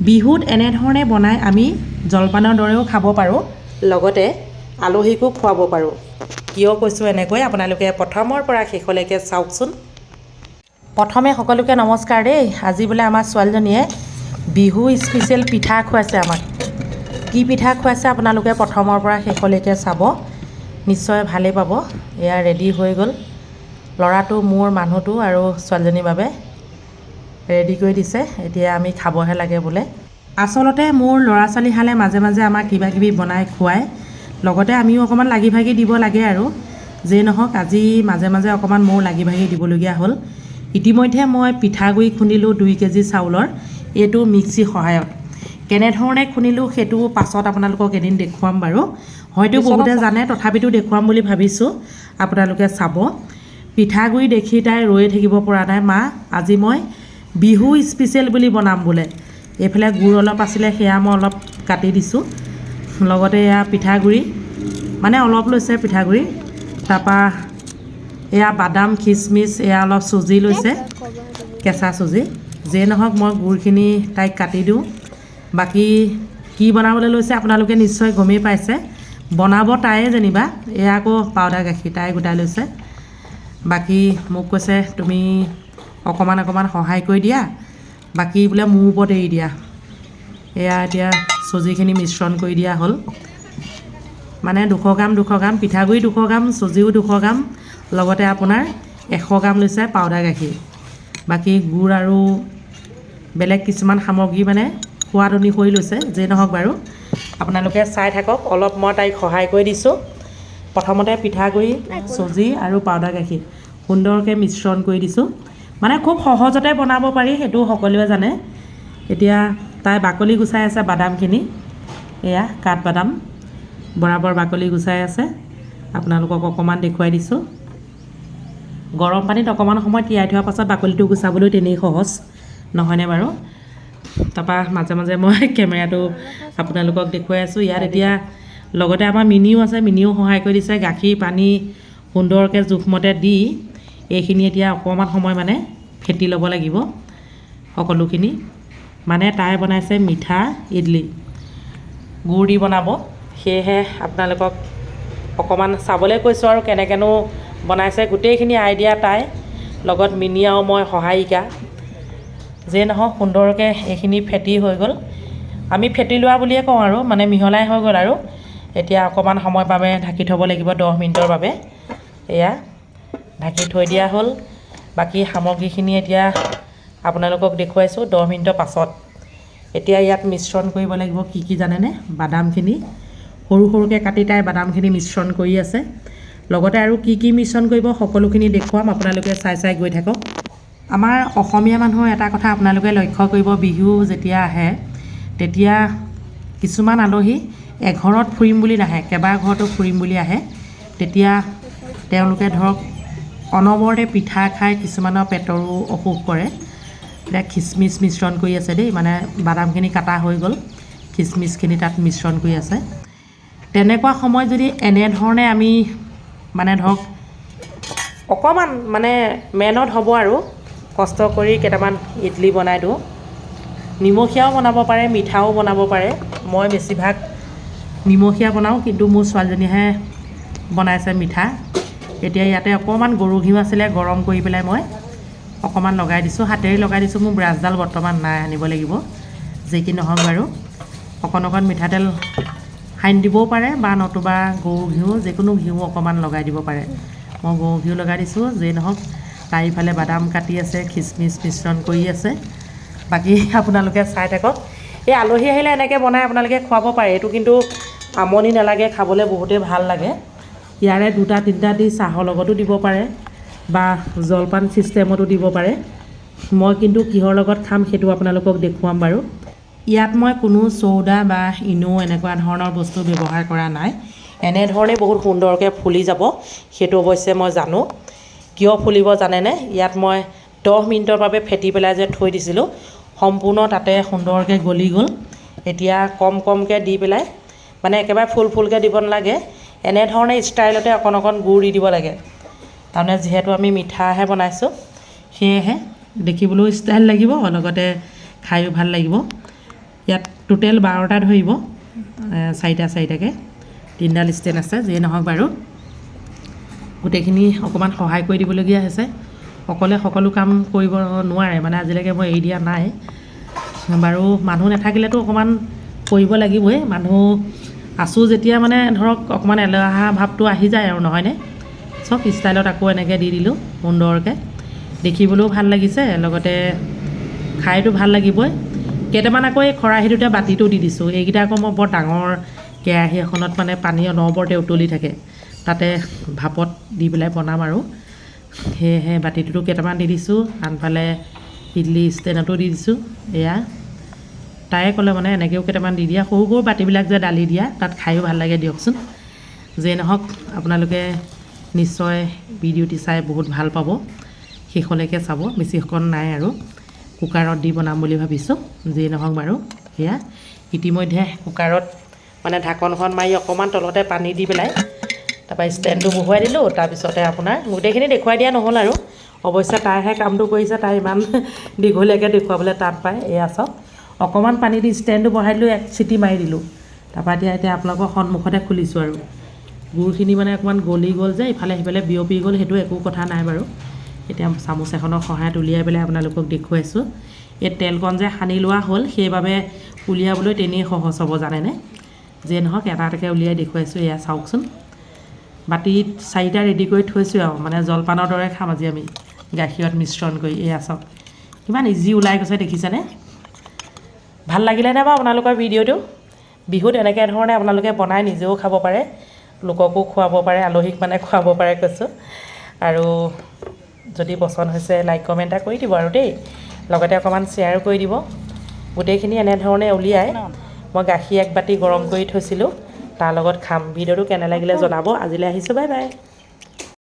বিহুত এনেধৰণে বনাই আমি জলপানৰ দৰেও খাব পাৰোঁ, লগতে আলহীকো খুৱাব পাৰোঁ। কিয় কৈছোঁ এনেকৈ আপোনালোকে প্ৰথমৰ পৰা শেষলৈকে চাওকচোন। প্ৰথমে সকলোকে নমস্কাৰ দেই। আজি বোলে আমাৰ ছোৱালীজনীয়ে বিহু স্পেচিয়েল পিঠা খুৱাইছে আমাক। কি পিঠা খুৱাইছে আপোনালোকে প্ৰথমৰ পৰা শেষলৈকে চাব, নিশ্চয় ভালেই পাব। এয়া ৰেডি হৈ গ'ল, ল'ৰাটো মোৰ মানুহটো আৰু ছোৱালীজনীৰ বাবে ৰেডি কৰি দিছে। এতিয়া আমি খাবহে লাগে বোলে। আচলতে মোৰ ল'ৰা ছোৱালীহালে মাজে মাজে আমাক কিবা কিবি বনাই খুৱায়, লগতে আমিও অকণমান লাগি ভাগি দিব লাগে আৰু। যেই নহওক আজি মাজে মাজে অকণমান মোৰ লাগি ভাগি দিবলগীয়া হ'ল। ইতিমধ্যে মই পিঠাগুড়ি খুন্দিলোঁ 2 কেজি চাউলৰ, এইটো মিক্সিৰ সহায়ত। কেনেধৰণে খুন্দিলোঁ সেইটো পাছত আপোনালোকক এদিন দেখুৱাম বাৰু। হয়তো বহুতে জানে, তথাপিতো দেখুৱাম বুলি ভাবিছোঁ, আপোনালোকে চাব। পিঠাগুড়ি দেখি তাই ৰৈ থাকিব পৰা নাই, মা আজি মই বিহু স্পেচিয়েল বুলি বনাম বোলে। এইফালে গুড় অলপ আছিলে, সেয়া মই অলপ কাটি দিছোঁ, লগতে এয়া পিঠাগুড়ি মানে অলপ লৈছে পিঠাগুড়ি, তাৰপৰা এয়া বাদাম খিচমিচ, এয়া অলপ চুজি লৈছে, কেঁচা চুজি। যেই নহওক মই গুড়খিনি তাইক কাটি দিওঁ। বাকী কি বনাবলৈ লৈছে আপোনালোকে নিশ্চয় গমেই পাইছে, বনাব তাইয়ে যেনিবা। এয়া আকৌ পাউডাৰ গাখীৰ তাই গোটাই লৈছে। বাকী মোক কৈছে তুমি অকণমান অকণমান সহায় কৰি দিয়া, বাকী বোলে মোৰ ওপৰত এৰি দিয়া। এয়া এতিয়া চুজিখিনি মিশ্ৰণ কৰি দিয়া হ'ল, মানে 200 গ্ৰাম পিঠাগুড়ি, 200 গ্ৰাম চুজিও 200 গ্ৰাম, লগতে আপোনাৰ 100 গ্ৰাম লৈছে পাউডাৰ গাখীৰ। বাকী গুড় আৰু বেলেগ কিছুমান সামগ্ৰী মানে সোৱাদ অনুসৰি লৈছে। যেই নহওক বাৰু আপোনালোকে চাই থাকক। অলপ মই তাইক সহায় কৰি দিছোঁ। প্ৰথমতে পিঠাগুড়ি, চুজি আৰু পাউডাৰ গাখীৰ সুন্দৰকৈ মিশ্ৰণ কৰি দিছোঁ। মানে খুব সহজতে বনাব পাৰি, সেইটো সকলোৱে জানে। এতিয়া তাই বাকলি গুচাই আছে বাদামখিনি, এয়া কাঠবাদাম বৰাবৰ বাকলি গুচাই আছে। আপোনালোকক অকণমান দেখুৱাই দিছোঁ। গৰম পানীত অকণমান সময় তিয়াই থোৱাৰ পাছত বাকলিটো গুচাবলৈ তেনেই সহজ, নহয়নে বাৰু? তাৰপৰা মাজে মাজে মই কেমেৰাটো আপোনালোকক দেখুৱাই আছোঁ। ইয়াত এতিয়া লগতে আমাৰ মিনিও আছে, মিনিও সহায় কৰি দিছে। গাখীৰ পানী সুন্দৰকৈ জোখমতে দি এইখিনি এতিয়া অকণমান সময় মানে ফেটি ল'ব লাগিব সকলোখিনি। মানে তাই বনাইছে মিঠা ইডলি, গুড় দি বনাব, সেয়েহে আপোনালোকক অকণমান চাবলৈ কৈছোঁ আৰু কেনেকৈনো বনাইছে। গোটেইখিনি আইডিয়া তাই, লগত মিনি আৰু মই সহায়িকা। যেই নহওক সুন্দৰকৈ এইখিনি ফেটি হৈ গ'ল। আমি ফেটি লোৱা বুলিয়ে কওঁ আৰু, মানে মিহলাই হৈ গ'ল আৰু। এতিয়া অকণমান সময়ৰ বাবে ঢাকি থ'ব লাগিব, 10 মিনিটৰ বাবে। এয়া ঢাকি থৈ দিয়া হ'ল। বাকী সামগ্ৰীখিনি এতিয়া আপোনালোকক দেখুৱাইছোঁ 10 মিনিটৰ পাছত। এতিয়া ইয়াত মিশ্ৰণ কৰিব লাগিব কি কি জানেনে? বাদামখিনি সৰু সৰুকৈ কাটি তাই বাদামখিনি মিশ্ৰণ কৰি আছে। লগতে আৰু কি কি মিশ্ৰণ কৰিব সকলোখিনি দেখুৱাম, আপোনালোকে চাই চাই গৈ থাকক। আমাৰ অসমীয়া মানুহৰ এটা কথা আপোনালোকে লক্ষ্য কৰিব, বিহু যেতিয়া আহে তেতিয়া কিছুমান আলহী এঘৰত ফুৰিম বুলি নাহে, কেইবাঘৰতো ফুৰিম বুলি আহে। তেতিয়া তেওঁলোকে ধৰক অনবৰতে পিঠা খাই কিছুমানৰ পেটৰো অসুখ কৰে। এতিয়া খিচমিচ মিশ্ৰণ কৰি আছে দেই, মানে বাদামখিনি কাটা হৈ গ'ল, খিচমিচখিনি তাত মিশ্ৰণ কৰি আছে। তেনেকুৱা সময়ত যদি এনেধৰণে আমি মানে ধৰক অকণমান মানে মেহনত হ'ব আৰু কষ্ট কৰি কেইটামান ইডলি বনাই দিওঁ। নিমখীয়াও বনাব পাৰে, মিঠাও বনাব পাৰে। মই বেছিভাগ নিমখীয়া বনাওঁ, কিন্তু মোৰ ছোৱালীজনীহে বনাইছে মিঠা। এতিয়া ইয়াতে অকণমান গৰু ঘিউ আছিলে, গৰম কৰি পেলাই মই অকণমান লগাই দিছোঁ, হাতেৰে লগাই দিছোঁ। মোৰ ব্ৰাছডাল বৰ্তমান নাই, আনিব লাগিব। যি কি নহওক বাৰু অকণ অকণ মিঠাতেল সানি দিবও পাৰে, বা নতুবা গৰু ঘিউ, যিকোনো ঘিউ অকণমান লগাই দিব পাৰে। মই গৰু ঘিউ লগাই দিছোঁ। যেই নহওক তাই ইফালে বাদাম কাটি আছে, খিচমিচ মিশ্ৰণ কৰি আছে। বাকী আপোনালোকে চাই থাকক। এই আলহী আহিলে এনেকৈ বনাই আপোনালোকে খুৱাব পাৰে, এইটো কিন্তু আমনি নালাগে, খাবলৈ বহুতেই ভাল লাগে। ইয়াৰে 2-3টা দি চাহৰ লগতো দিব পাৰে, বা জলপান ছিষ্টেমতো দিব পাৰে। মই কিন্তু কিহৰ লগত খাম সেইটো আপোনালোকক দেখুৱাম বাৰু। ইয়াত মই কোনো চৌদা বা ইনো এনেকুৱা ধৰণৰ বস্তু ব্যৱহাৰ কৰা নাই। এনেধৰণে বহুত সুন্দৰকৈ ফুলি যাব, সেইটো অৱশ্যে মই জানো। কিয় ফুলিব জানেনে? ইয়াত মই 10 মিনিটৰ বাবে ফেটি পেলাই যে থৈ দিছিলোঁ, সম্পূৰ্ণ তাতে সুন্দৰকৈ গলি গ'ল। এতিয়া কম কমকৈ দি পেলাই, মানে একেবাৰে ফুল ফুলকৈ দিব নালাগে, এনেধৰণে ষ্টাইলতে অকণ অকণ গুড় দি দিব লাগে। তাৰমানে যিহেতু আমি মিঠাহে বনাইছোঁ, সেয়েহে দেখিবলৈও ষ্টাইল লাগিব, লগতে খায়ো ভাল লাগিব। ইয়াত টোটেল 12টা ধৰিব, 4টা 4টাকৈ 3ডাল ষ্টেণ্ড আছে। যিয়ে নহওক বাৰু গোটেইখিনি অকণমান সহায় কৰি দিবলগীয়া হৈছে। অকলে সকলো কাম কৰিব নোৱাৰে, মানে আজিলৈকে মই এৰি দিয়া নাই বাৰু। মানুহ নাথাকিলেতো অকণমান কৰিব লাগিবই, মানুহ আছোঁ যেতিয়া মানে ধৰক অকণমান এলেহুৱা ভাৱটো আহি যায় আৰু, নহয়নে? চব ষ্টাইলত আকৌ এনেকৈ দি দিলোঁ সুন্দৰকৈ, দেখিবলৈও ভাল লাগিছে, লগতে খাইতো ভাল লাগিবই। কেইটামান আকৌ এই খৰাহীটোতে বাতিটো দি দিছোঁ। এইকেইটা আকৌ মই বৰ ডাঙৰ কেৰাহী এখনত মানে পানী অনবৰতে উতলি থাকে, তাতে ভাপত দি পেলাই বনাম আৰু, সেয়েহে বাতিটোতো কেইটামান দি দিছোঁ। আনফালে ইডলি ষ্টেণ্ডতো দি দিছোঁ। এয়া তায়ে ক'লে মানে এনেকৈও কেইটামান দি দিয়া, সৰু সৰু বাতিবিলাক যে দালি দিয়া, তাত খায়ো ভাল লাগে দিয়কচোন। যিয়ে নহওক আপোনালোকে নিশ্চয় ভিডিঅ'টি চাই বহুত ভাল পাব, শেষলৈকে চাব। বেছিখন নাই আৰু, কুকাৰত দি বনাম বুলি ভাবিছোঁ। যিয়ে নহওক বাৰু সেয়া ইতিমধ্যে কুকাৰত মানে ঢাকনখন মাৰি অকণমান তলতে পানী দি পেলাই তাৰপৰা ষ্টেণ্ডটো বহুৱাই দিলোঁ। তাৰপিছতে আপোনাৰ গোটেইখিনি দেখুৱাই দিয়া নহ'ল আৰু, অৱশ্যে তাইহে কামটো কৰিছে, তাই ইমান দীঘলীয়াকৈ দেখুৱাবলৈ টান পায়। এয়া চাওক, অকণমান পানী দি ষ্টেণ্ডটো বহাই দিলোঁ, 1 চিটি মাৰি দিলোঁ। তাৰপৰা এতিয়া আপোনালোকৰ সন্মুখতে খুলিছোঁ আৰু, গুড়খিনি মানে অকণমান গলি গ'ল যে, ইফালে সিফালে বিয়পি গ'ল, সেইটো একো কথা নাই বাৰু। এতিয়া চামুচ এখনৰ সহায়ত উলিয়াই পেলাই আপোনালোকক দেখুৱাইছোঁ। এই তেলকণ যে সানি লোৱা হ'ল, সেইবাবে উলিয়াবলৈ তেনেই সহজ হ'ব জানেনে। যিয়ে নহওক এটা এটাকৈ উলিয়াই দেখুৱাইছোঁ। এয়া চাওকচোন, বাতিত 4টা ৰেডি কৰি থৈছোঁ আৰু, মানে জলপানৰ দৰে খাম আজি আমি, গাখীৰত মিশ্ৰণ কৰি। এয়া চাওক কিমান ইজি ওলাই গৈছে, দেখিছেনে? ভাল লাগিলেনে বাৰু আপোনালোকৰ ভিডিঅ'টো? বিহুত এনেকৈ ধৰণে আপোনালোকে বনাই নিজেও খাব পাৰে, লোককো খুৱাব পাৰে, আলহীক মানে খুৱাব পাৰে কৈছোঁ। আৰু যদি পচন্দ হৈছে লাইক কমেণ্ট এটা কৰি দিব আৰু দেই, লগতে অকণমান শ্বেয়াৰো কৰি দিব। গোটেইখিনি এনেধৰণে উলিয়াই মই গাখীৰ 1 বাতি গৰম কৰি থৈছিলোঁ, তাৰ লগত খাম। ভিডিঅ'টো কেনে লাগিলে জনাব। আজিলৈ আহিছোঁ, বাই বাই।